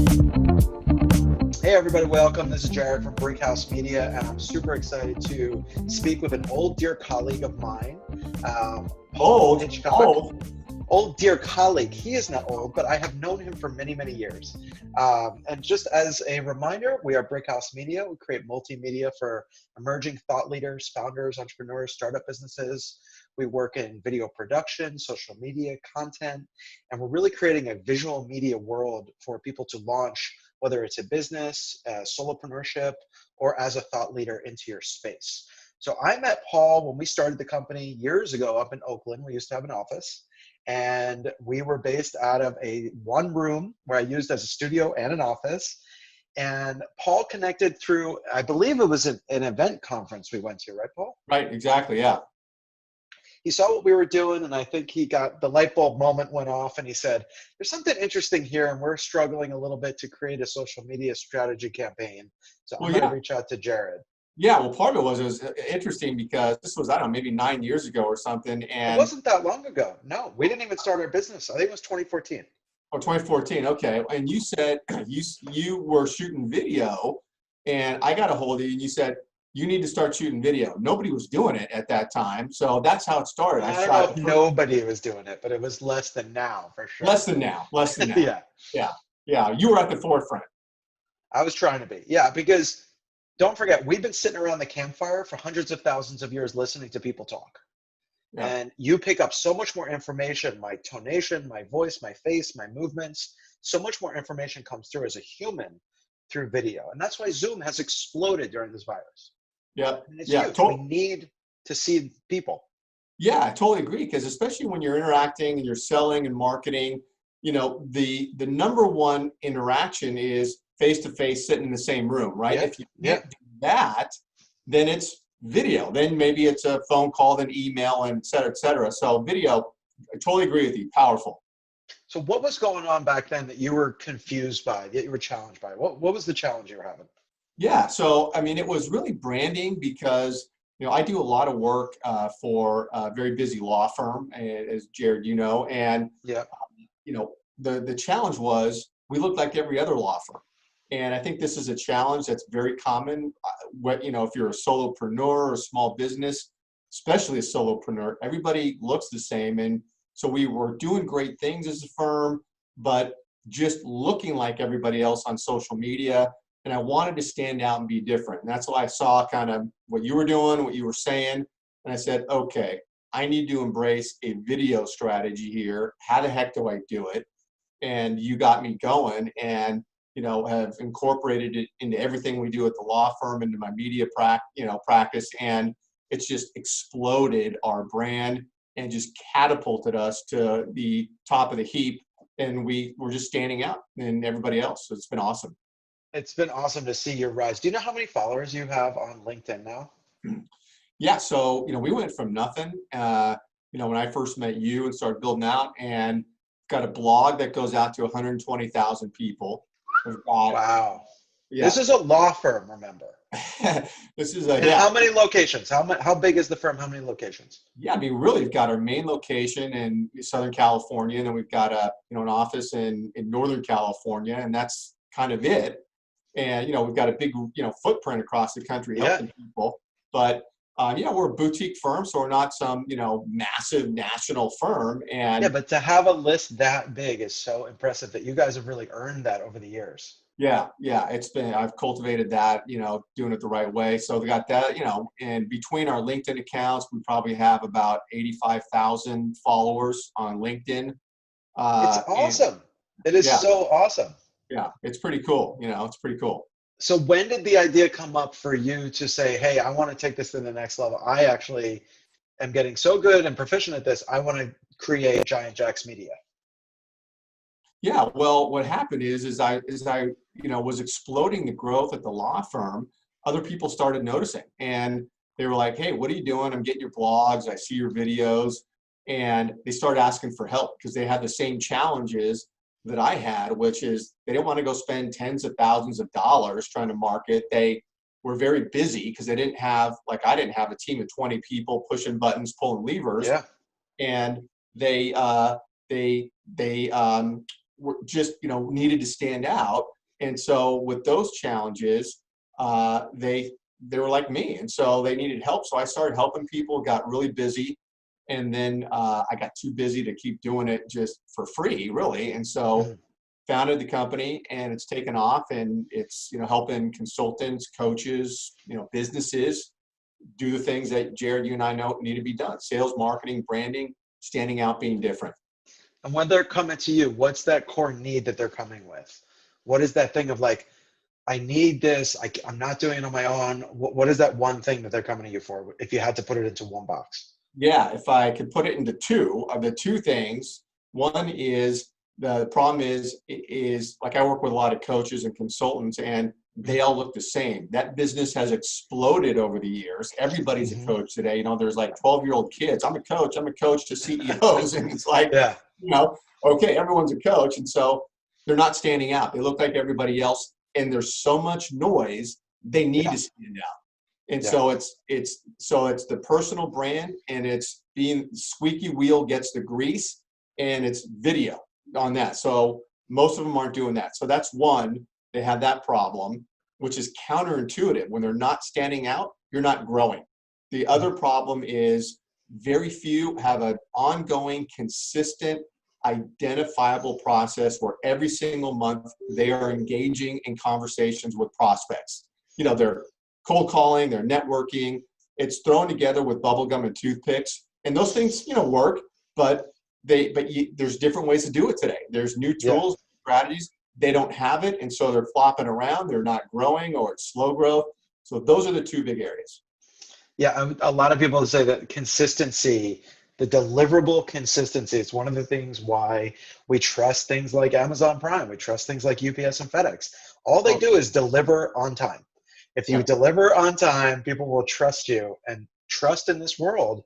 Hey everybody, welcome. This is Jared from Brickhouse Media, and I'm super excited to speak with an old dear colleague of mine, Paul Hitchcock. Old dear colleague. He is not old, but I have known him for many, many years. And just as a reminder, we are Brickhouse Media. We create multimedia for emerging thought leaders, founders, entrepreneurs, startup businesses. We work in video production, social media, content, and we're really creating a visual media world for people to launch, whether it's a business, solopreneurship, or as a thought leader into your space. So I met Paul when we started the company years ago up in Oakland. We used to have an office, and we were based out of a one room where I used as a studio and an office. And Paul connected through, I believe it was an event conference we went to, right, Paul? Right, exactly, yeah. He saw what we were doing, and I think he got the light bulb moment went off, and he said, there's something interesting here, and we're struggling a little bit to create a social media strategy campaign. So I'm going to reach out to Jared. Yeah, well, part of it was interesting because this was, I don't know, maybe 9 years ago or something. And it wasn't that long ago. No, we didn't even start our business. I think it was 2014. Oh, 2014, okay. And you said you were shooting video, and I got a hold of you, and you said, you need to start shooting video. Nobody was doing it at that time, so that's how it started. I don't know if nobody was doing it, but it was less than now, for sure. Less than now. Yeah. Yeah, you were at the forefront. I was trying to be, yeah, because don't forget, we've been sitting around the campfire for hundreds of thousands of years listening to people talk. Yeah. And you pick up so much more information, my tonation, my voice, my face, my movements, so much more information comes through as a human through video. And that's why Zoom has exploded during this virus. Yeah, and it's huge. We need to see people. Yeah, I totally agree, because especially when you're interacting and you're selling and marketing, you know, the number one interaction is face-to-face, sitting in the same room, right? Yeah. If you can't do that, then it's video. Then maybe it's a phone call, then email, and et cetera, et cetera. So video, I totally agree with you. Powerful. So what was going on back then that you were confused by, that you were challenged by? What was the challenge you were having? Yeah, so I mean, it was really branding because, you know, I do a lot of work for a very busy law firm, as Jared, you know, and you know, the challenge was we looked like every other law firm. And I think this is a challenge that's very common. You know, if you're a solopreneur or a small business, especially a solopreneur, everybody looks the same. And so we were doing great things as a firm, but just looking like everybody else on social media. And I wanted to stand out and be different. And that's why I saw kind of what you were doing, what you were saying. And I said, okay, I need to embrace a video strategy here. How the heck do I do it? And you got me going, and you know, have incorporated it into everything we do at the law firm, into my media practice, and it's just exploded our brand and just catapulted us to the top of the heap. And we're just standing out than everybody else. So it's been awesome. It's been awesome to see your rise. Do you know how many followers you have on LinkedIn now? Yeah, so, you know, we went from nothing, you know, when I first met you and started building out, and got a blog that goes out to 120,000 people. Wow. Yeah. This is a law firm, remember? This is How many locations? How big is the firm? How many locations? Yeah, I mean, really, we've got our main location in Southern California, and then we've got an office in Northern California, and that's kind of it. And, you know, we've got a big, footprint across the country helping people. But, we're a boutique firm, so we're not some, massive national firm. And yeah, but to have a list that big is so impressive that you guys have really earned that over the years. Yeah, I've cultivated that, doing it the right way. So we got that, and between our LinkedIn accounts, we probably have about 85,000 followers on LinkedIn. It's awesome. It is so awesome. Yeah, it's pretty cool. It's pretty cool. So when did the idea come up for you to say, hey, I want to take this to the next level? I actually am getting so good and proficient at this. I want to create giantjaxxmedia. Yeah, well, what happened is I was exploding the growth at the law firm. Other people started noticing, and they were like, hey, what are you doing? I'm getting your blogs. I see your videos. And they started asking for help because they had the same challenges that I had, which is they didn't want to go spend tens of thousands of dollars trying to market. They were very busy because I didn't have a team of 20 people pushing buttons, pulling levers. Yeah. And they were just, needed to stand out. And so with those challenges, they were like me, and so they needed help. So I started helping people, got really busy, and then I got too busy to keep doing it just for free, really. And so founded the company, and it's taken off, and it's, you know, helping consultants, coaches, you know, businesses do the things that Jared, you and I know need to be done: sales, marketing, branding, standing out, being different. And when they're coming to you, what's that core need that they're coming with? What is that thing of like, I need this, I'm not doing it on my own? What is that one thing that they're coming to you for, if you had to put it into one box? Yeah, if I could put it into two of the two things, one is the problem is like I work with a lot of coaches and consultants, and they all look the same. That business has exploded over the years. Everybody's a coach today. You know, there's like 12-year-old kids. I'm a coach to CEOs. And it's like, Yeah. you know, okay, everyone's a coach. And so they're not standing out. They look like everybody else. And there's so much noise, they need to stand out. And so it's the personal brand, and it's being squeaky wheel gets the grease, and it's video on that. So most of them aren't doing that. So that's one, they have that problem, which is counterintuitive. When they're not standing out, you're not growing. The other problem is very few have an ongoing, consistent, identifiable process where every single month they are engaging in conversations with prospects. You know, they're cold calling, they're networking. It's thrown together with bubblegum and toothpicks. And those things, you know, work, but there's different ways to do it today. There's new tools, strategies. They don't have it, and so they're flopping around. They're not growing, or it's slow growth. So those are the two big areas. Yeah, a lot of people say that consistency, the deliverable consistency, is one of the things why we trust things like Amazon Prime. We trust things like UPS and FedEx. All they do is deliver on time. If you deliver on time, people will trust you. And trust in this world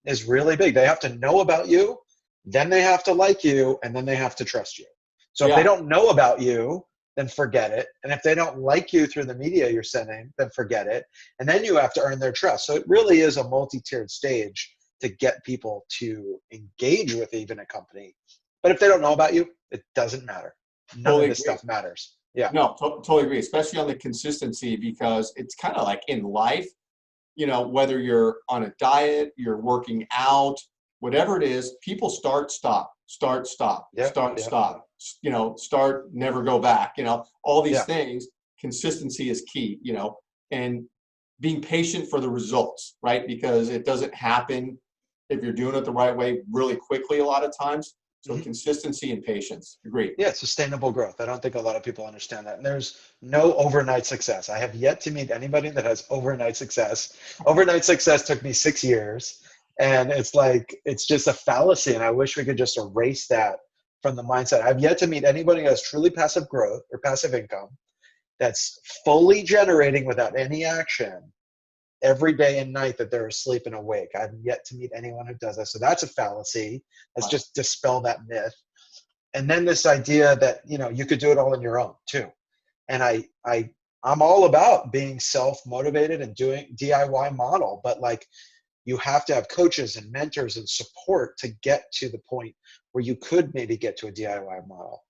is really big. They have to know about you, then they have to like you, and then they have to trust you. So if they don't know about you, then forget it. And if they don't like you through the media you're sending, then forget it. And then you have to earn their trust. So it really is a multi-tiered stage to get people to engage with even a company. But if they don't know about you, it doesn't matter. None of this stuff matters. Yeah. No, totally agree, especially on the consistency, because it's kind of like in life, you know, whether you're on a diet, you're working out, whatever it is, people start, stop, stop, you know, start, never go back, you know, all these things. Consistency is key, you know, and being patient for the results, right? Because it doesn't happen if you're doing it the right way really quickly a lot of times. So consistency and patience. Agree. Yeah, sustainable growth. I don't think a lot of people understand that. And there's no overnight success. I have yet to meet anybody that has overnight success. Overnight success took me 6 years. And it's like, it's just a fallacy. And I wish we could just erase that from the mindset. I've yet to meet anybody who has truly passive growth or passive income that's fully generating without any action every day and night that they're asleep and awake. I've yet to meet anyone who does that. So that's a fallacy. Let's just dispel that myth. And then this idea that, you know, you could do it all on your own too. And I'm all about being self-motivated and doing DIY model, but like you have to have coaches and mentors and support to get to the point where you could maybe get to a DIY model.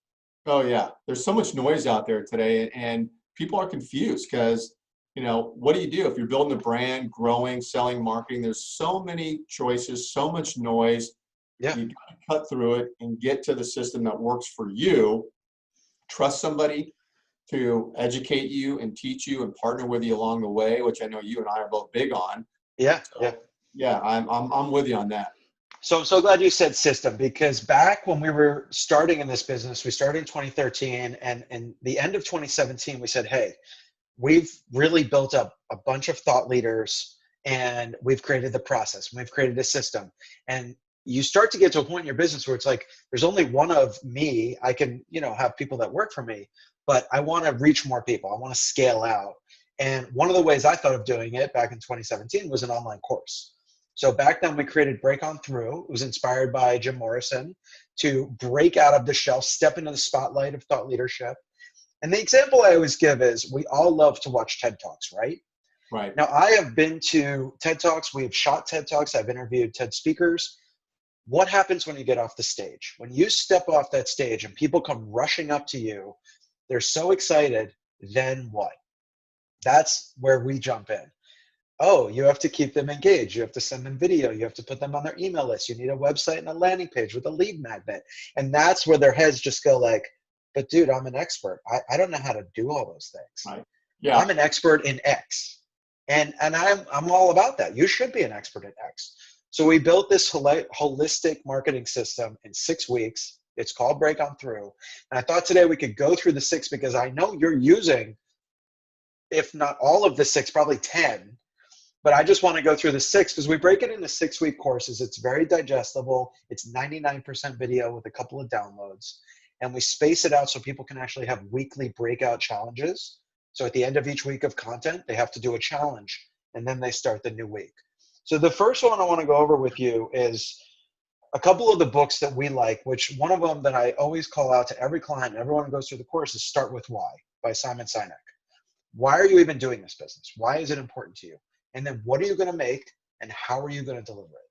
Oh yeah. There's so much noise out there today, and people are confused because, you know, what do you do if you're building a brand, growing, selling, marketing? There's so many choices, so much noise. Yeah. You got to cut through it and get to the system that works for you. Trust somebody to educate you and teach you and partner with you along the way, which I know you and I are both big on. Yeah. I'm with you on that. So I'm so glad you said system, because back when we were starting in this business, we started in 2013, and in the end of 2017, we said, hey, we've really built up a bunch of thought leaders, and we've created the process, and we've created a system. And you start to get to a point in your business where it's like, there's only one of me. I can, you know, have people that work for me, but I want to reach more people. I want to scale out. And one of the ways I thought of doing it back in 2017 was an online course. So back then we created Break On Through. It was inspired by Jim Morrison to break out of the shelf, step into the spotlight of thought leadership. And the example I always give is we all love to watch TED Talks, right? Right. Now, I have been to TED Talks. We have shot TED Talks. I've interviewed TED speakers. What happens when you get off the stage? When you step off that stage and people come rushing up to you, They're so excited. Then what? That's where we jump in. Oh, you have to keep them engaged. You have to send them video. You have to put them on their email list. You need a website and a landing page with a lead magnet. And that's where their heads just go like, but dude, I'm an expert. I don't know how to do all those things. Right. Yeah. I'm an expert in X. And I'm all about that. You should be an expert in X. So we built this holistic marketing system in 6 weeks. It's called Break On Through. And I thought today we could go through the 6 because I know you're using, if not all of the 6, probably 10. But I just want to go through the 6 because we break it into 6-week courses. It's very digestible. It's 99% video with a couple of downloads. And we space it out so people can actually have weekly breakout challenges. So at the end of each week of content, they have to do a challenge, and then they start the new week. So the first one I want to go over with you is a couple of the books that we like, which one of them that I always call out to every client, everyone who goes through the course, is Start With Why by Simon Sinek. Why are you even doing this business? Why is it important to you? And then what are you going to make, and how are you going to deliver it?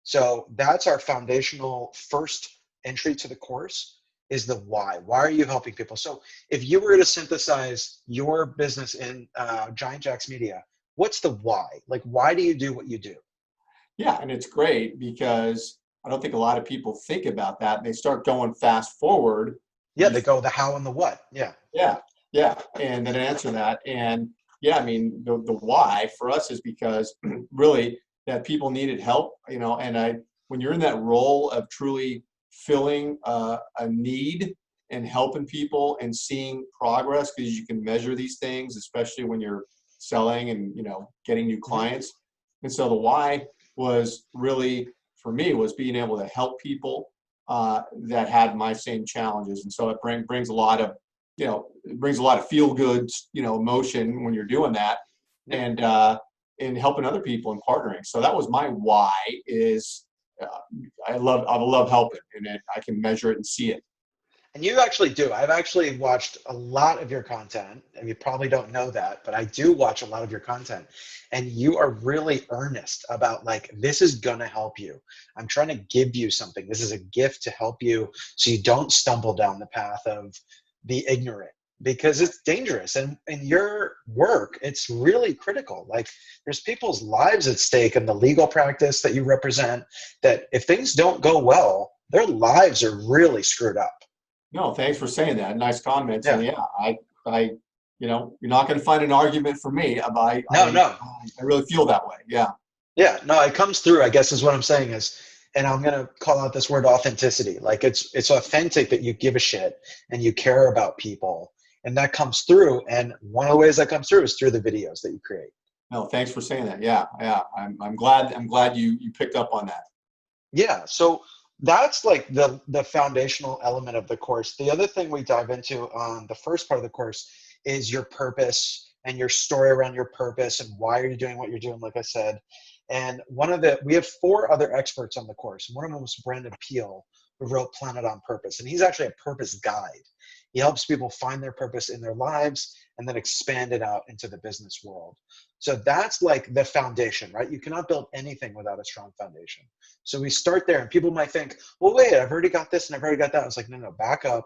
So that's our foundational first entry to the course, is the why. Why are you helping people? So if you were to synthesize your business in giantjaxxmedia, what's the why? Like, why do you do what you do? Yeah, and it's great because I don't think a lot of people think about that. They start going fast forward. Yeah, they go the how and the what. Yeah. Yeah, yeah, and then answer that. And yeah, I mean, the why for us is because really that people needed help, and when you're in that role of truly filling a need and helping people and seeing progress, because you can measure these things, especially when you're selling and getting new clients. And so the why was really, for me, was being able to help people that had my same challenges. And so it brings a lot of it brings a lot of feel good emotion when you're doing that, and helping other people and partnering. So that was my why. Is I love helping, and I can measure it and see it. And you actually do. I've actually watched a lot of your content, and you probably don't know that, but I do watch a lot of your content. And you are really earnest about, like, this is going to help you. I'm trying to give you something. This is a gift to help you so you don't stumble down the path of the ignorant, because it's dangerous. And in your work, it's really critical. Like, there's people's lives at stake in the legal practice that you represent, that if things don't go well, their lives are really screwed up. No, thanks for saying that. Nice comments. Yeah. And I, you're not going to find an argument for me. No. I really feel that way. Yeah. Yeah. No, it comes through, I guess, is what I'm saying is, and I'm going to call out this word authenticity. Like, it's authentic that you give a shit and you care about people, and that comes through. And one of the ways that comes through is through the videos that you create. No, thanks for saying that. Yeah. Yeah. I'm glad you picked up on that. Yeah. So that's like the foundational element of the course. The other thing we dive into on the first part of the course is your purpose and your story around your purpose and why are you doing what you're doing, like I said. And we have 4 other experts on the course. One of them was Brandon Peele, who wrote Planet on Purpose. And he's actually a purpose guide. He helps people find their purpose in their lives and then expand it out into the business world. So that's like the foundation, right? You cannot build anything without a strong foundation. So we start there, and people might think, well, wait, I've already got this and I've already got that. I was like, no, back up.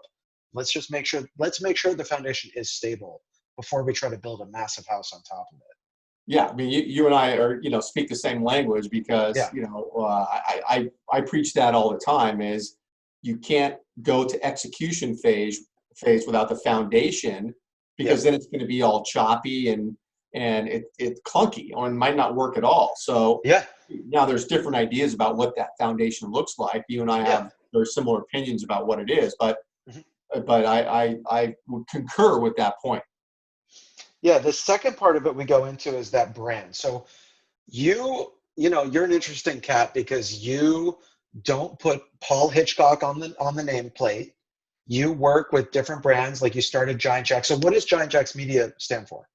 Let's make sure the foundation is stable before we try to build a massive house on top of it. Yeah, I mean, you and I are, speak the same language because, Yeah. I preach that all the time. Is you can't go to execution phase without the foundation, because then it's going to be all choppy and it's clunky, or it might not work at all. So now there's different ideas about what that foundation looks like. You and I have very similar opinions about what it is, but I would concur with that point. Yeah, the second part of it we go into is that brand. So you're an interesting cat because you don't put Paul Hitchcock on the nameplate. You work with different brands, like you started Giant Jack. So what does giantjaxxmedia stand for?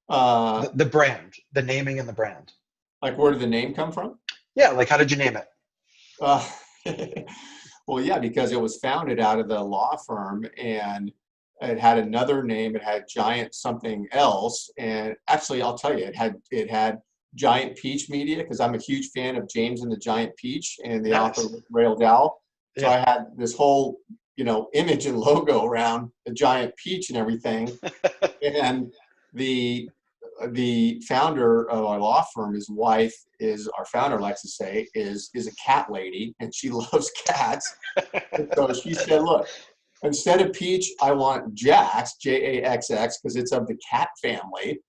The brand, the naming and the brand. Like, where did the name come from? Yeah, like, how did you name it? Well, yeah, because it was founded out of the law firm, and it had another name. It had Giant something else, and actually, I'll tell you, it had Giant Peach Media, because I'm a huge fan of James and the Giant Peach and the author Rail Dow. So I had this whole image and logo around a giant peach and everything. And the founder of our law firm, his wife is, our founder likes to say, is a cat lady, and she loves cats. And so she said, look, instead of peach, I want Jax, Jaxx, because it's of the cat family,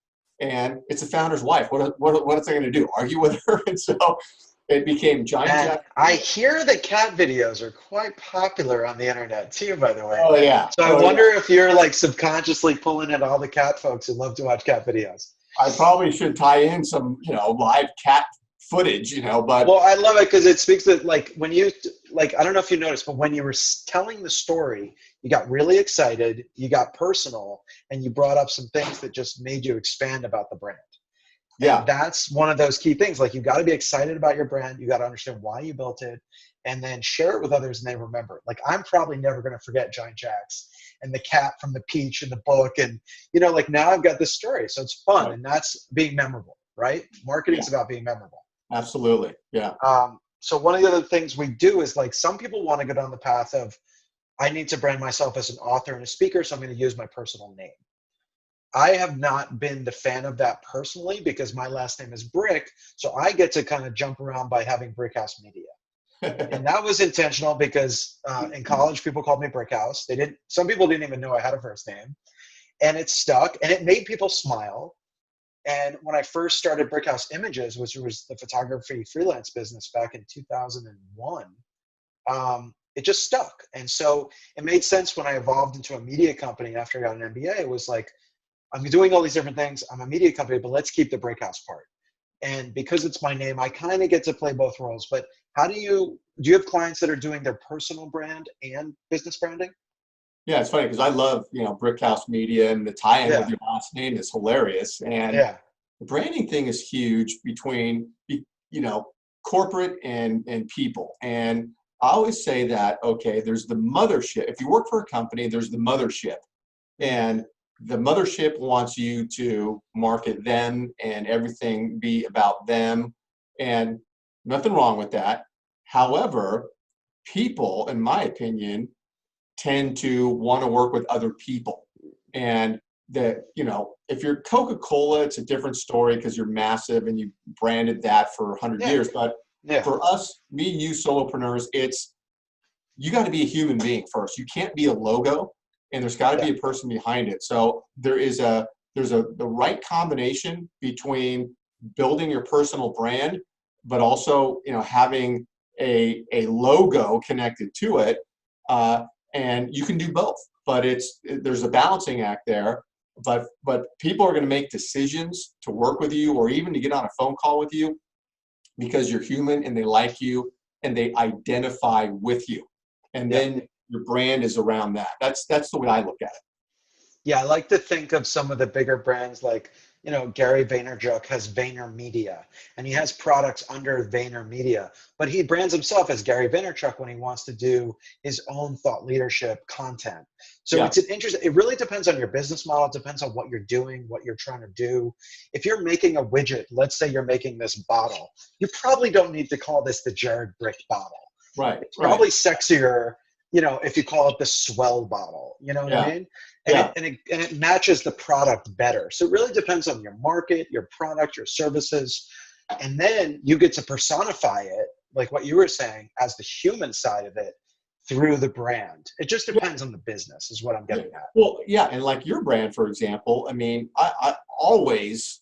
and it's the founder's wife. What is I going to do? Argue with her? And so it became Giant And Jack. I hear that cat videos are quite popular on the internet too, by the way. Oh yeah. So I wonder if you're like subconsciously pulling in all the cat folks who love to watch cat videos. I probably should tie in some, live cat footage, but. Well, I love it because it speaks to, like, when you, like, I don't know if you noticed, but when you were telling the story, you got really excited, you got personal, and you brought up some things that just made you expand about the brand. Yeah. And that's one of those key things. Like, you got to be excited about your brand. You got to understand why you built it, and then share it with others and they remember. Like, I'm probably never going to forget Giant Jax and the cat from the peach in the book. And, like, now I've got this story. So it's fun. Right. And that's being memorable, right? Marketing's about being memorable. Absolutely. Yeah. So one of the other things we do is, like, some people want to go down the path of, I need to brand myself as an author and a speaker, so I'm going to use my personal name. I have not been the fan of that personally because my last name is Brick, so I get to kind of jump around by having Brickhouse Media. And that was intentional because in college people called me Brickhouse. Some people didn't even know I had a first name, and it stuck and it made people smile. And when I first started Brickhouse Images, which was the photography freelance business back in 2001, it just stuck. And so it made sense when I evolved into a media company after I got an MBA. It was like, I'm doing all these different things. I'm a media company, but let's keep the Brickhouse part. And because it's my name, I kind of get to play both roles. But do you have clients that are doing their personal brand and business branding? Yeah, it's funny because I love, Brickhouse Media, and the tie-in with your last name is hilarious. And the branding thing is huge between, corporate and people. And I always say that, okay, there's the mothership. If you work for a company, there's the mothership. And the mothership wants you to market them and everything be about them. And nothing wrong with that. However, people, in my opinion, tend to want to work with other people. And that, if you're Coca-Cola, it's a different story because you're massive and you branded that for 100 years. But for us, me and you solopreneurs, you got to be a human being first. You can't be a logo, and there's got to be a person behind it. So there's the right combination between building your personal brand, but also, having a logo connected to it. And you can do both, but there's a balancing act there. But people are going to make decisions to work with you or even to get on a phone call with you because you're human and they like you and they identify with you. And then your brand is around that. That's the way I look at it. Yeah, I like to think of some of the bigger brands like, Gary Vaynerchuk has VaynerMedia, and he has products under VaynerMedia, but he brands himself as Gary Vaynerchuk when he wants to do his own thought leadership content. So it's it really depends on your business model. It depends on what you're doing, what you're trying to do. If you're making a widget, let's say you're making this bottle, you probably don't need to call this the Jared Brick bottle. Right. It's probably sexier, if you call it the swell bottle, you know what I mean? And it matches the product better. So it really depends on your market, your product, your services. And then you get to personify it, like what you were saying, as the human side of it through the brand. It just depends on the business is what I'm getting at. Well, and like your brand, for example, I mean, I always,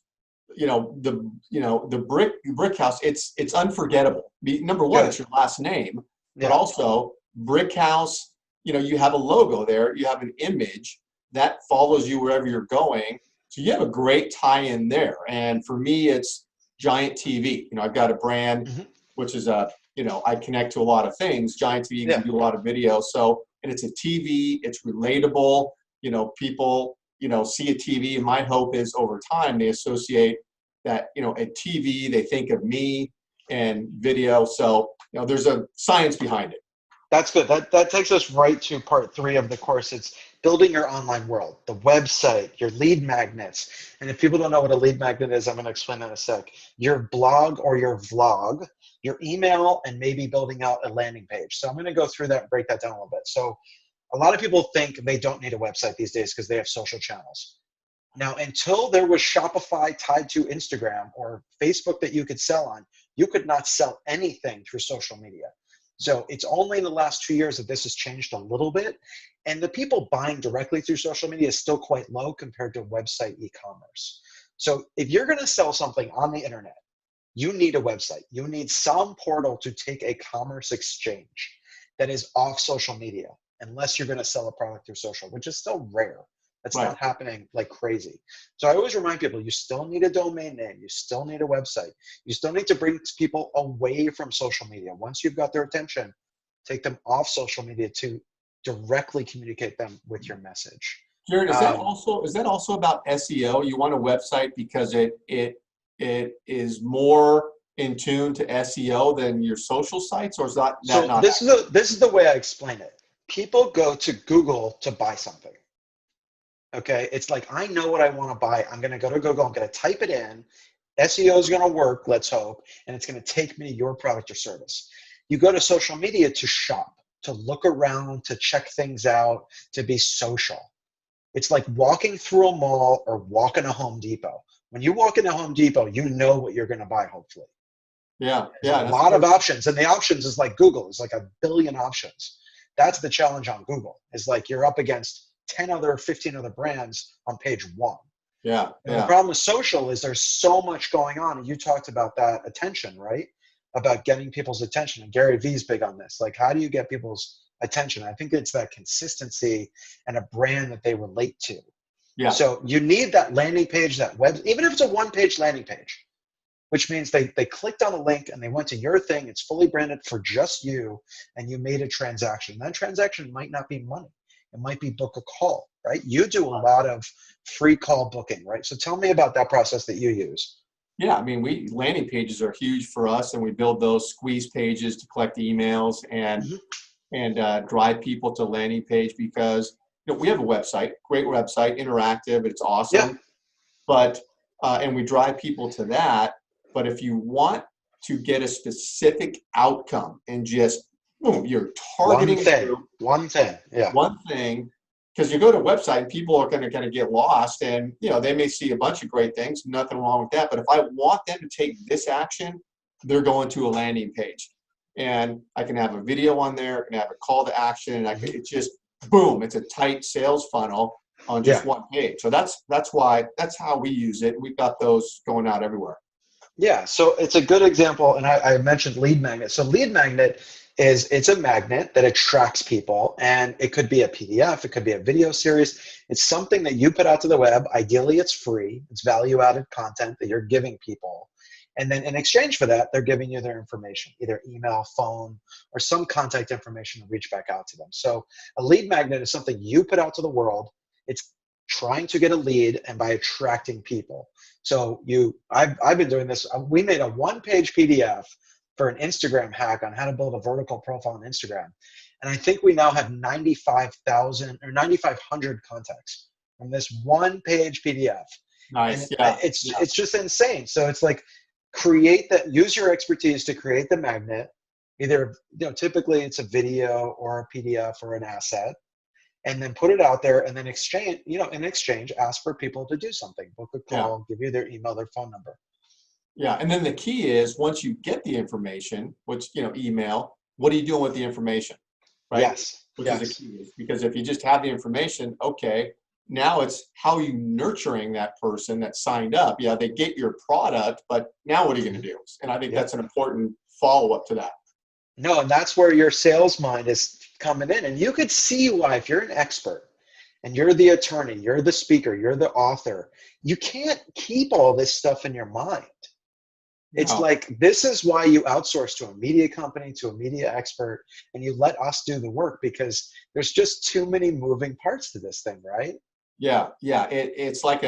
the brick house, it's unforgettable. Number one, it's your last name, but also Brick House, you have a logo there, you have an image that follows you wherever you're going. So you have a great tie-in there. And for me, it's Giant TV. I've got a brand, which is I connect to a lot of things. Giant TV can do a lot of video. So, and it's a TV, it's relatable. People, see a TV, and my hope is over time, they associate that, a TV, they think of me and video. So, there's a science behind it. That's good. That takes us right to part 3 of the course. It's building your online world, the website, your lead magnets. And if people don't know what a lead magnet is, I'm going to explain that in a sec. Your blog or your vlog, your email, and maybe building out a landing page. So I'm going to go through that and break that down a little bit. So A lot of people think they don't need a website these days because they have social channels. Now, until there was Shopify tied to Instagram or Facebook that you could sell on, you could not sell anything through social media. So it's only in the last 2 years that this has changed a little bit. And the people buying directly through social media is still quite low compared to website e-commerce. So if you're going to sell something on the internet, you need a website. You need some portal to take a commerce exchange that is off social media, unless you're going to sell a product through social, which is still rare. That's Right. not happening like crazy. So I always remind people, you still need a domain name. You still need a website. You still need to bring people away from social media. Once you've got their attention, take them off social media to directly communicate them with your message. Jared, is that also about SEO? You want a website because it is more in tune to SEO than your social sites, or is that not? This is the way I explain it. People go to Google to buy something. Okay, it's like, I know what I want to buy. I'm going to go to Google. I'm going to type it in. SEO is going to work, let's hope, and it's going to take me to your product or service. You go to social media to shop, to look around, to check things out, to be social. It's like walking through a mall or walking a Home Depot. When you walk into Home Depot, you know what you're going to buy, hopefully. Yeah. There's a lot of options, and the options is like Google. It's like a billion options. That's the challenge on Google. Is like you're up against 15 other brands on page one. Yeah. And the problem with social is there's so much going on. And you talked about that attention, right? About getting people's attention. And Gary Vee's big on this. Like, how do you get people's attention? I think it's that consistency and a brand that they relate to. Yeah. So you need that landing page, that web, even if it's a one-page landing page, which means they clicked on a link and they went to your thing. It's fully branded for just you, and you made a transaction. That transaction might not be money. It might be book a call, right? You do a lot of free call booking, right? So tell me about that process that you use. Yeah, I mean, landing pages are huge for us, and we build those squeeze pages to collect emails and drive people to landing page because we have a website, great website, interactive, it's awesome. Yeah. But and we drive people to that. But if you want to get a specific outcome and just boom, you're targeting one thing, yeah. One thing, because you go to a website and people are going to kind of get lost, and they may see a bunch of great things, nothing wrong with that. But if I want them to take this action, they're going to a landing page, and I can have a video on there, I can have a call to action, and it's just boom, it's a tight sales funnel on just one page. So that's how we use it. We've got those going out everywhere. Yeah, so it's a good example, and I mentioned lead magnet. So lead magnet it's a magnet that attracts people, and it could be a PDF, it could be a video series. It's something that you put out to the web. Ideally, it's free. It's value-added content that you're giving people. And then in exchange for that, they're giving you their information, either email, phone, or some contact information to reach back out to them. So a lead magnet is something you put out to the world. It's trying to get a lead and by attracting people. So I've been doing this. We made a one-page PDF for an Instagram hack on how to build a vertical profile on Instagram. And I think we now have 95,000 or 9,500 contacts from this one-page PDF. Nice. And it's just insane. So it's like, use your expertise to create the magnet. Either, typically it's a video or a PDF or an asset, and then put it out there, and then in exchange, ask for people to do something, book a call, give you their email, their phone number. Yeah, and then the key is once you get the information, which email, what are you doing with the information, right? Yes. Which is the key, because if you just have the information, okay, now it's how are you nurturing that person that signed up? Yeah, they get your product, but now what are you going to do? And I think that's an important follow-up to that. No, and that's where your sales mind is coming in, and you could see why if you're an expert and you're the attorney, you're the speaker, you're the author, you can't keep all this stuff in your mind. It's like, this is why you outsource to a media company, to a media expert, and you let us do the work, because there's just too many moving parts to this thing, right? Yeah. It's like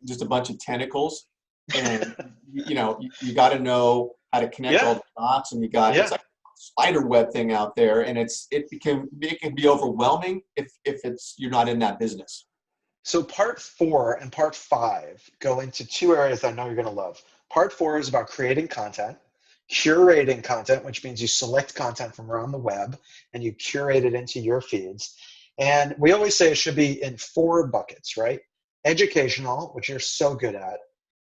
just a bunch of tentacles, and you got to know how to connect all the dots, and it's like a spider web thing out there, and it can be overwhelming if you're not in that business. So part 4 and part 5 go into two areas I know you're going to love. Part 4 is about creating content, curating content, which means you select content from around the web and you curate it into your feeds. And we always say it should be in 4 buckets, right? Educational, which you're so good at,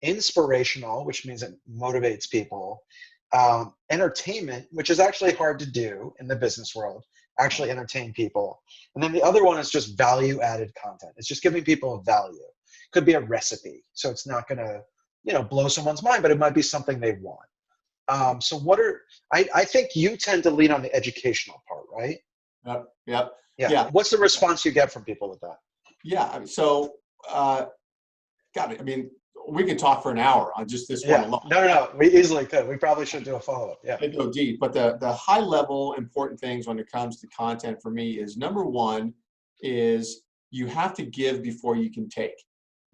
inspirational, which means it motivates people, entertainment, which is actually hard to do in the business world, actually entertain people. And then the other one is just value added content. It's just giving people a value. Could be a recipe. So it's not going to, blow someone's mind, but it might be something they want. So I think you tend to lean on the educational part, right? Yep. Yep. Yeah. Yeah. What's the response you get from people with that? Yeah. So, God, I mean, we could talk for an hour on just this one alone. No. We easily could. We probably should do a follow-up. Yeah. I go deep, but the high level important things when it comes to content for me is, number one is you have to give before you can take.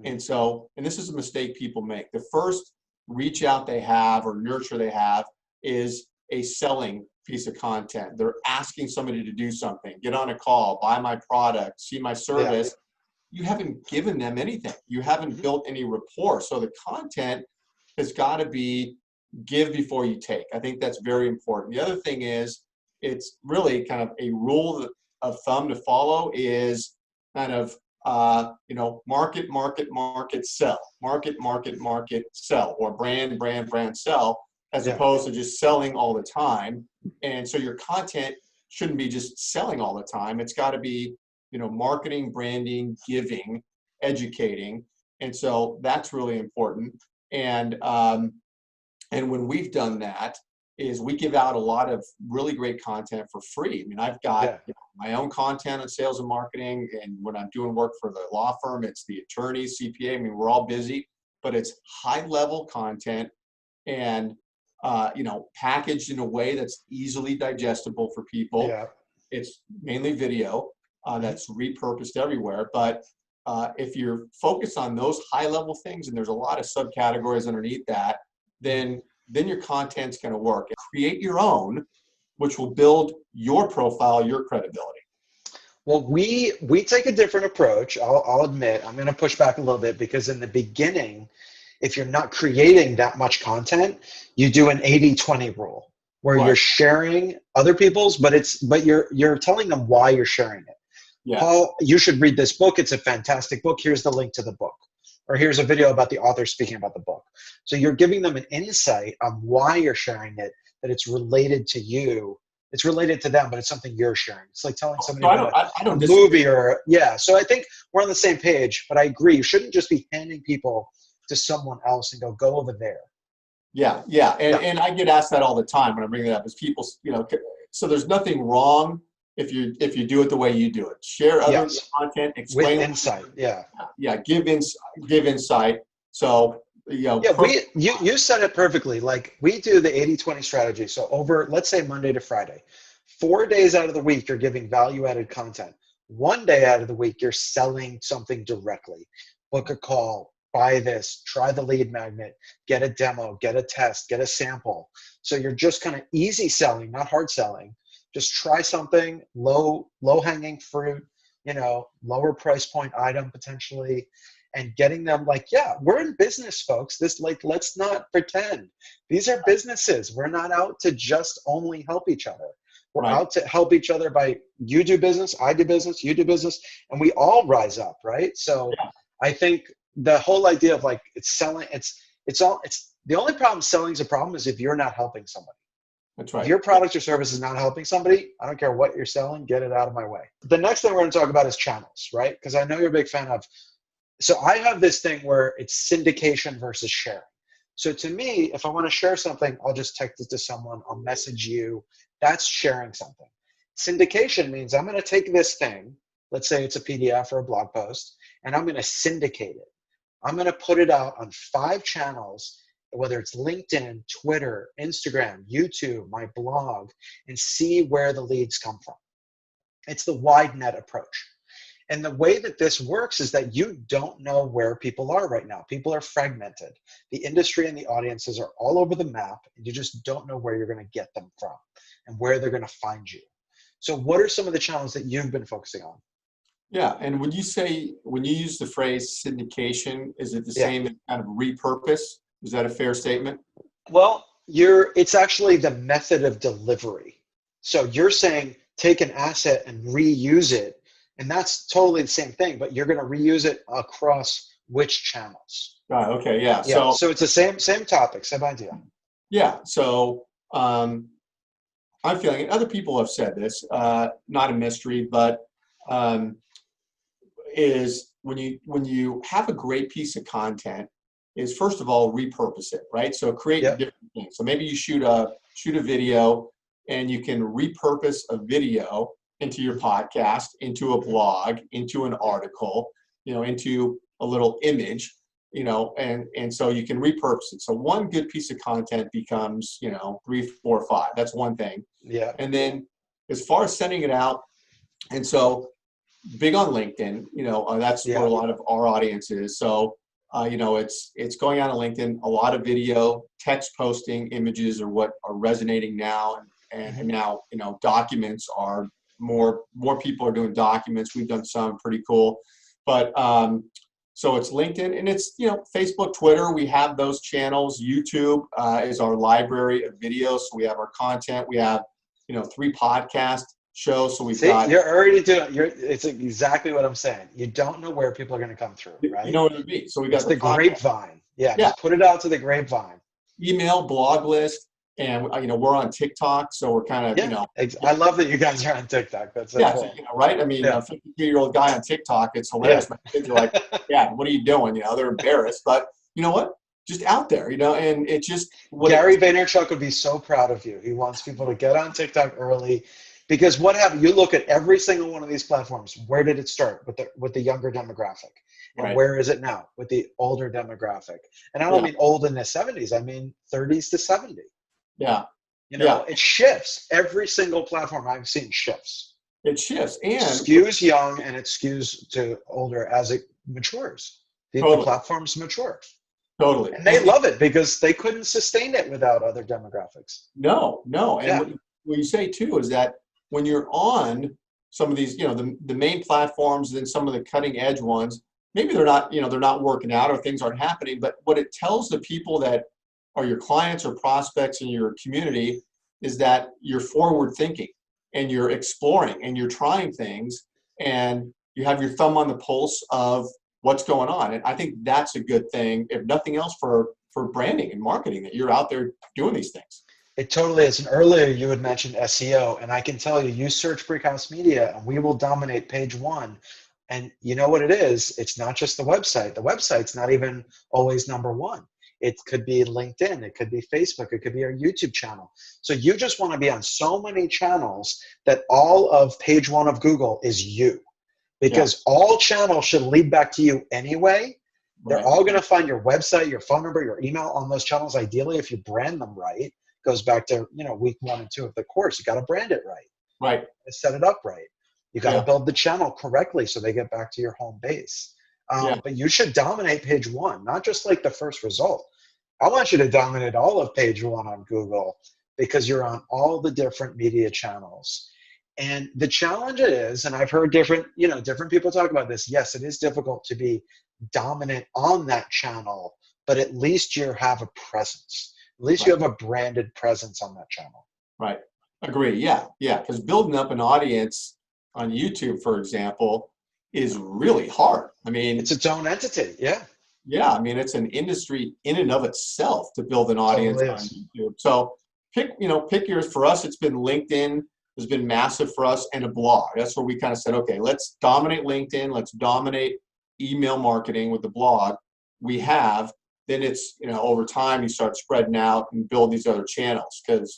And so, and this is a mistake people make. The first reach out they have or nurture they have is a selling piece of content. They're asking somebody to do something, get on a call, buy my product, see my service. Yeah. You haven't given them anything. You haven't built any rapport. So the content has got to be give before you take. I think that's very important. The other thing is, it's really kind of a rule of thumb to follow is kind of, market, sell, market, sell, or brand, sell, as opposed to just selling all the time. And so your content shouldn't be just selling all the time. It's got to be, marketing, branding, giving, educating. And so that's really important. And when we've done that, is we give out a lot of really great content for free. I mean, I've got my own content on sales and marketing, and when I'm doing work for the law firm, it's the attorneys, CPA. I mean, we're all busy, but it's high level content and, packaged in a way that's easily digestible for people. Yeah. It's mainly video that's repurposed everywhere. But if you're focused on those high level things, and there's a lot of subcategories underneath that, then your content's going to work. Create your own, which will build your profile, your credibility. Well, we take a different approach. I'll admit, I'm going to push back a little bit, because in the beginning, if you're not creating that much content, you do an 80-20 rule where you're sharing other people's, but you're telling them why you're sharing it. Yeah. Paul, you should read this book. It's a fantastic book. Here's the link to the book. Or here's a video about the author speaking about the book. So you're giving them an insight on why you're sharing it, that it's related to you. It's related to them, but it's something you're sharing. It's like telling somebody about a movie or, So I think we're on the same page, but I agree. You shouldn't just be handing people to someone else and go over there. Yeah. And I get asked that all the time when I bring it up, is people, so there's nothing wrong if you do it the way you do it. Share other content, explain with insight. Give insight. So you said it perfectly. Like, we do the 80-20 strategy. So over, let's say, Monday to Friday, 4 days out of the week, you're giving value added content. 1 day out of the week, you're selling something directly. Book a call, buy this, try the lead magnet, get a demo, get a test, get a sample. So you're just kind of easy selling, not hard selling. Just try something, low hanging fruit, lower price point item potentially, and getting them like, we're in business, folks. Let's not pretend. These are businesses. We're not out to just only help each other. We're out to help each other by, you do business, I do business, you do business, and we all rise up, right? So I think the whole idea of it's selling, it's the only problem selling is a problem is if you're not helping somebody. That's right. If your product or service is not helping somebody, I don't care what you're selling, get it out of my way. The next thing we're going to talk about is channels, right? Because I know you're a big fan of. So I have this thing where it's syndication versus sharing. So to me, if I want to share something, I'll just text it to someone, I'll message you. That's sharing something. Syndication means I'm going to take this thing, let's say it's a PDF or a blog post, and I'm going to syndicate it. I'm going to put it out on 5 channels, whether it's LinkedIn, Twitter, Instagram, YouTube, my blog, and see where the leads come from. It's the wide net approach. And the way that this works is that you don't know where people are right now. People are fragmented. The industry and the audiences are all over the map, and you just don't know where you're going to get them from and where they're going to find you. So what are some of the channels that you've been focusing on? Yeah, and when you use the phrase syndication, is it the same as kind of repurpose? Is that a fair statement? Well, it's actually the method of delivery. So you're saying take an asset and reuse it And that's totally the same thing, but you're going to reuse it across which channels. Okay. Yeah. Yeah. So, So it's the same topic, same idea. yeah. So, I'm feeling it. Other people have said this, not a mystery, but um, is when you have a great piece of content, is first of all repurpose it, right? So create Yep. different things. So maybe you shoot a video, and you can repurpose a video into your podcast, into a blog, into an article, into a little image, and so you can repurpose it. So one good piece of content becomes, 3, 4, 5. That's one thing. Yeah. And then as far as sending it out, and so big on LinkedIn, that's where Yeah. a lot of our audience is. So, it's going on LinkedIn. A lot of video, text posting, images are what are resonating now, and now documents are more people are doing documents. We've done some pretty cool, but so it's LinkedIn, and it's Facebook, Twitter. We have those channels. YouTube is our library of videos. So we have our content. We have 3 podcast shows. So we've got. You're already doing. It's exactly what I'm saying. You don't know where people are going to come through, right? You know what I mean. So we got the grapevine. Yeah. Yeah. Just put it out to the grapevine. Email, blog list, and we're on TikTok, so we're kind of I love that you guys are on TikTok. That's so cool. So, right. I mean, a 53-year-old guy on TikTok. It's hilarious. Yeah. My kids are like, "Dad, what are you doing?" They're embarrassed, but you know what? Just out there, and it just Gary Vaynerchuk would be so proud of you. He wants people to get on TikTok early, because what happened? You look at every single one of these platforms. Where did it start? With the younger demographic, and right. Where is it now? With the older demographic. And I don't mean old in the 70s. I mean 30s to 70. Yeah. It shifts. Every single platform I've seen shifts. It shifts, and skews young, and it skews to older as it matures. The platforms mature. Totally. And they love it because they couldn't sustain it without other demographics. No. And what you say too is that when you're on some of these, the main platforms, then some of the cutting edge ones, maybe they're not working out or things aren't happening, but what it tells the people that are your clients or prospects in your community is that you're forward thinking, and you're exploring, and you're trying things, and you have your thumb on the pulse of what's going on. And I think that's a good thing, if nothing else, for branding and marketing, that you're out there doing these things. It totally is. And earlier you had mentioned SEO, and I can tell you search Brickhouse Media and we will dominate page 1. And you know what it is? It's not just the website. The website's not even always number 1. It could be LinkedIn. It could be Facebook. It could be our YouTube channel. So you just want to be on so many channels that all of page 1 of Google is you. Because all channels should lead back to you anyway. They're all going to find your website, your phone number, your email on those channels. Ideally, if you brand them right, goes back to week 1 and 2 of the course. You got to brand it right. Right. Set it up right. You got to build the channel correctly so they get back to your home base. But you should dominate page 1, not just like the first result. I want you to dominate all of page 1 on Google, because you're on all the different media channels. And the challenge is, and I've heard different people talk about this. Yes, it is difficult to be dominant on that channel, but at least you have a presence. At least you have a branded presence on that channel. Right. Agree. Yeah. Because building up an audience on YouTube, for example, is really hard. I mean, it's its own entity. Yeah. Yeah. I mean, it's an industry in and of itself to build an audience on YouTube. So pick yours. For us, it's been LinkedIn. Has been massive for us, and a blog. That's where we kind of said, okay, let's dominate LinkedIn. Let's dominate email marketing with the blog we have. Then it's, over time you start spreading out and build these other channels, because,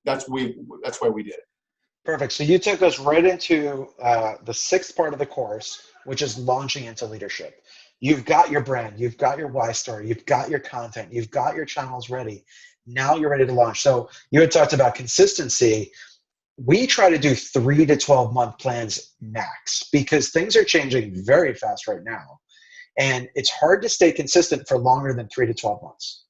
that's why we did it. Perfect. So you took us right into the 6th part of the course, which is launching into leadership. You've got your brand, you've got your why story, you've got your content, you've got your channels ready. Now you're ready to launch. So you had talked about consistency. We try to do 3 to 12 month plans max, because things are changing very fast right now. And it's hard to stay consistent for longer than 3 to 12 months.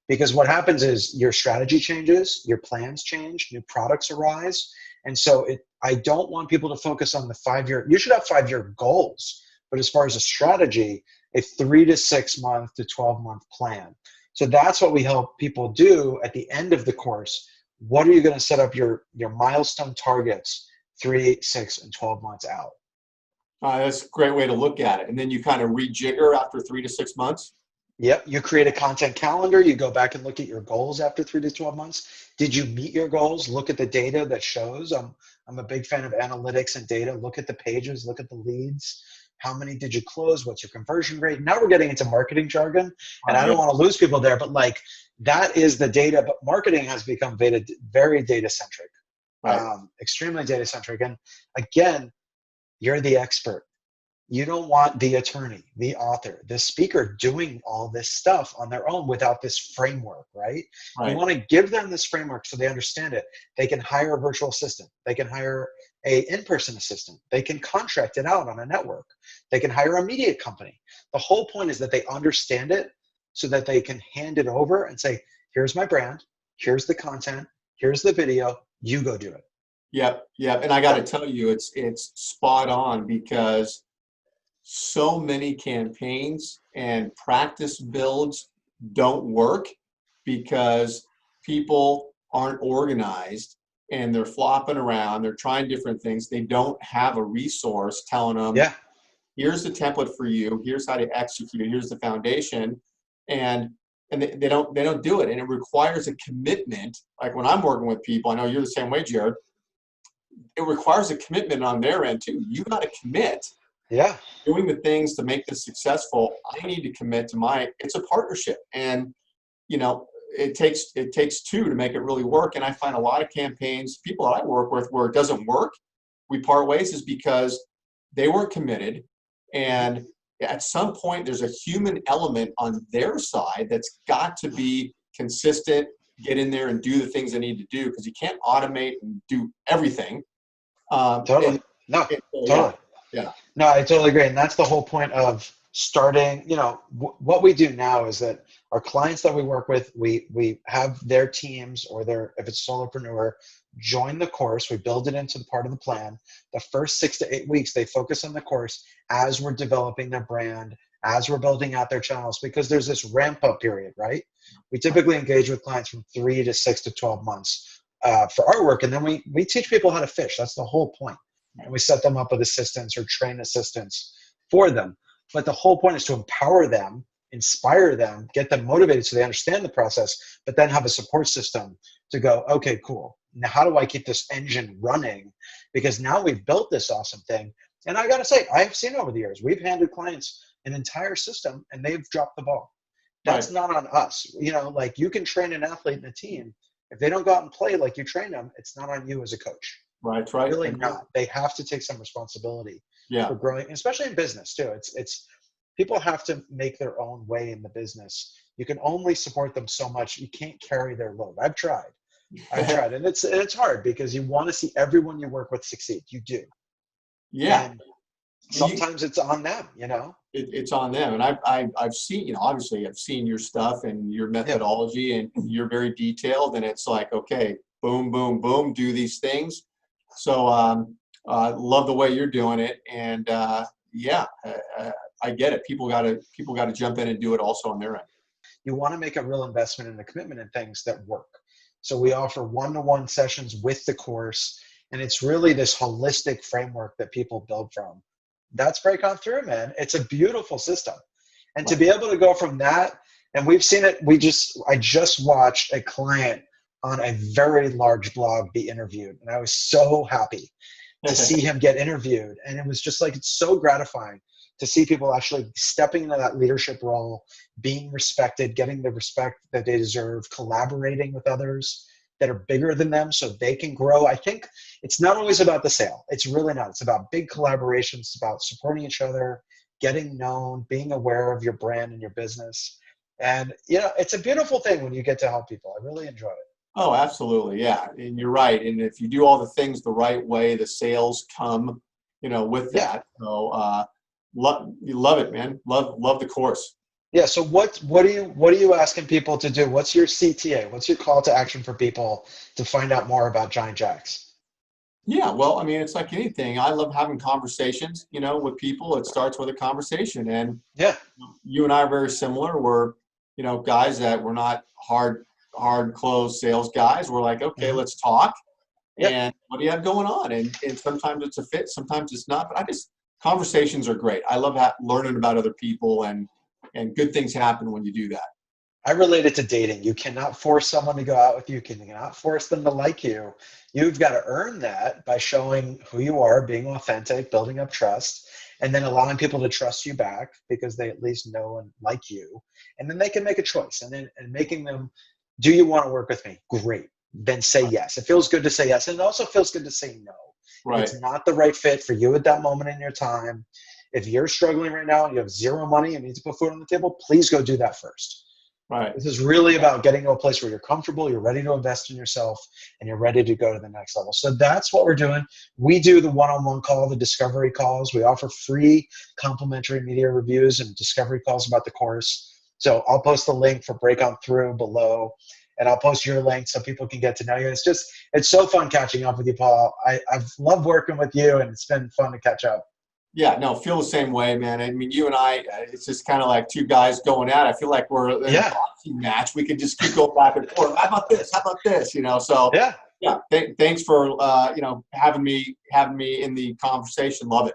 Because what happens is your strategy changes, your plans change, new products arise. And so I don't want people to focus on the 5-year. You should have 5-year goals. But as far as a strategy, a 3 to 6 month to 12 month plan. So that's what we help people do at the end of the course. What are you going to set up your milestone targets 3, 6, and 12 months out? That's a great way to look at it. And then you kind of rejigger after 3 to 6 months. Yep. You create a content calendar. You go back and look at your goals after 3 to 12 months. Did you meet your goals? Look at the data that shows. I'm a big fan of analytics and data. Look at the pages, look at the leads. How many did you close? What's your conversion rate? Now we're getting into marketing jargon, and I Yeah. don't want to lose people there, but like that is the data. But marketing has become very data centric, Right. extremely data centric. And again, you're the expert. You don't want the attorney, the author, the speaker doing all this stuff on their own without this framework, right? You Right. want to give them this framework so they understand it. They can hire a virtual assistant. They can hire a in-person assistant. They can contract it out on a network. They can hire a media company. The whole point is that they understand it so that they can hand it over and say, here's my brand, here's the content, here's the video, you go do it. Yep. Yep. And I got to tell you, it's spot on, because so many campaigns and practice builds don't work because people aren't organized and they're flopping around. They're trying different things. They don't have a resource telling them, Yeah. here's the template for you. Here's how to execute. Here's the foundation. And they don't do it. And it requires a commitment. Like when I'm working with people, I know you're the same way, Jared. It requires a commitment on their end too. You got to commit. Yeah. Doing the things to make this successful. I need to commit to it's a partnership, and it takes two to make it really work. And I find a lot of campaigns, people that I work with, where it doesn't work, we part ways, is because they weren't committed. And at some point there's a human element on their side that's got to be consistent, get in there and do the things they need to do, because you can't automate and do everything. Totally. No, Yeah. totally. Yeah. No, I totally agree. And that's the whole point of starting, what we do now is that our clients that we work with, we have their teams or if it's solopreneur, join the course. We build it into the part of the plan. The first 6 to 8 weeks, they focus on the course as we're developing their brand, as we're building out their channels, because there's this ramp up period, right? We typically engage with clients from 3 to 6 to 12 months for our work. And then we teach people how to fish. That's the whole point. And we set them up with assistants or train assistants for them. But the whole point is to empower them, inspire them, get them motivated so they understand the process, but then have a support system to go, okay, cool. Now, how do I keep this engine running? Because now we've built this awesome thing. And I got to say, I've seen over the years, we've handed clients an entire system and they've dropped the ball. That's not on us. Like you can train an athlete in a team. If they don't go out and play like you train them, it's not on you as a coach. Right. Really not. They have to take some responsibility for growing, especially in business too. It's people have to make their own way in the business. You can only support them so much. You can't carry their load. I've tried, and it's hard because you want to see everyone you work with succeed. You do. Yeah. And sometimes it's on them. It's on them. And I've seen, obviously I've seen your stuff and your methodology, and you're very detailed. And it's like, okay, boom, boom, boom, do these things. So love the way you're doing it, and I get it. People got to jump in and do it also on their end. You want to make a real investment and a commitment in things that work. So we offer one-to-one sessions with the course, and it's really this holistic framework that people build from. That's Breakout Through, man. It's a beautiful system, and to be able to go from that, and we've seen it. I just watched a client on a very large blog be interviewed. And I was so happy to see him get interviewed. And it was just like, it's so gratifying to see people actually stepping into that leadership role, being respected, getting the respect that they deserve, collaborating with others that are bigger than them so they can grow. I think it's not always about the sale. It's really not. It's about big collaborations. It's about supporting each other, getting known, being aware of your brand and your business. And, it's a beautiful thing when you get to help people. I really enjoy it. Oh, absolutely. Yeah. And you're right. And if you do all the things the right way, the sales come, with that. So, you love it, man. Love the course. Yeah. So what are you asking people to do? What's your CTA? What's your call to action for people to find out more about Giant Jaxx? Yeah. Well, I mean, it's like anything. I love having conversations, with people. It starts with a conversation, and you and I are very similar. We're, guys that we're not hard closed sales guys. We're like, okay, let's talk. And what do you have going on? And sometimes it's a fit, sometimes it's not. But conversations are great. I love learning about other people, and good things happen when you do that. I relate it to dating. You cannot force someone to go out with you. You cannot force them to like you. You've got to earn that by showing who you are, being authentic, building up trust, and then allowing people to trust you back because they at least know and like you. And then they can make a choice. And making them, do you want to work with me? Great. Then say yes. It feels good to say yes. And it also feels good to say no. Right. If it's not the right fit for you at that moment in your time, if you're struggling right now and you have zero money and need to put food on the table, please go do that first. Right. This is really about getting to a place where you're comfortable, you're ready to invest in yourself, and you're ready to go to the next level. So that's what we're doing. We do the one-on-one call, the discovery calls. We offer free complimentary media reviews and discovery calls about the course. So I'll post the link for Break On Through below, and I'll post your link so people can get to know you. It's so fun catching up with you, Paul. I've loved working with you, and it's been fun to catch up. Yeah, no, feel the same way, man. I mean, you and I, it's just kind of like two guys going at it. I feel like we're in a boxing match. We can just keep going back and forth. How about this? How about this? So yeah. Thanks for having me in the conversation. Love it.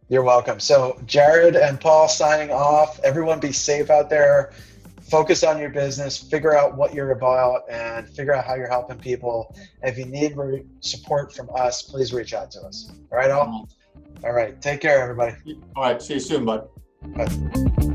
You're welcome. So Jared and Paul signing off. Everyone be safe out there. Focus on your business. Figure out what you're about and figure out how you're helping people. And if you need support from us, please reach out to us. All right, all? All right. Take care, everybody. All right. See you soon, bud. Bye.